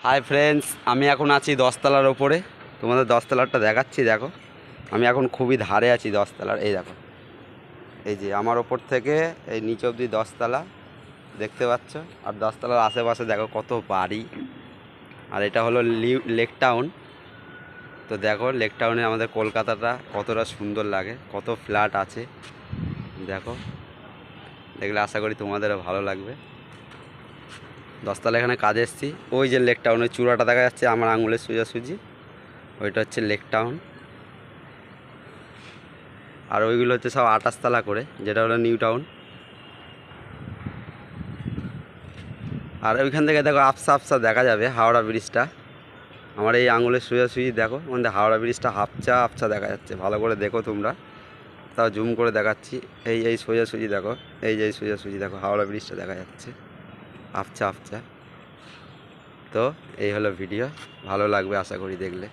Hi friends, আমি এখন আছি 10তলার ওপরে। তোমাদের 10তলারটা দেখাচ্ছি। দেখো, আমি এখন খুবই ধারে আছি 10তলার। এই দেখো, এই যে আমার ওপর থেকে এই নিচে অবধি 10তলা দেখতে পাচ্ছ। আর 10তলার আশেপাশে দেখো কত বাড়ি। আর এটা হলো লেক টাউন। তো দেখো, লেক টাউনে আমাদের কলকাতাটা কতটা সুন্দর লাগে, কত ফ্ল্যাট আছে দেখো। দেখলে আশা করি তোমাদেরও ভালো লাগবে। 10তলা এখানে কাজে এসেছি। ওই যে লেক টাউনের চূড়াটা দেখা যাচ্ছে আমার আঙুলের সোজাসুজি, ওইটা হচ্ছে লেক টাউন। আর ওইগুলো হচ্ছে সব 28তলা করে, যেটা হলো নিউ টাউন। আর ওইখান থেকে দেখো আফসা আফসা দেখা যাবে হাওড়া ব্রিজটা। আমার এই আঙুলের সোজাসুজি দেখো, মানে হাওড়া ব্রিজটা হাফচা আফসা দেখা যাচ্ছে। ভালো করে দেখো তোমরা, তাও জুম করে দেখাচ্ছি। এই সোজাসুজি দেখো, এই যে সোজাসুজি দেখো হাওড়া ব্রিজটা দেখা যাচ্ছে আফচা আফচা। তো এই হলো ভিডিও, ভালো লাগবে আশা করি দেখলে।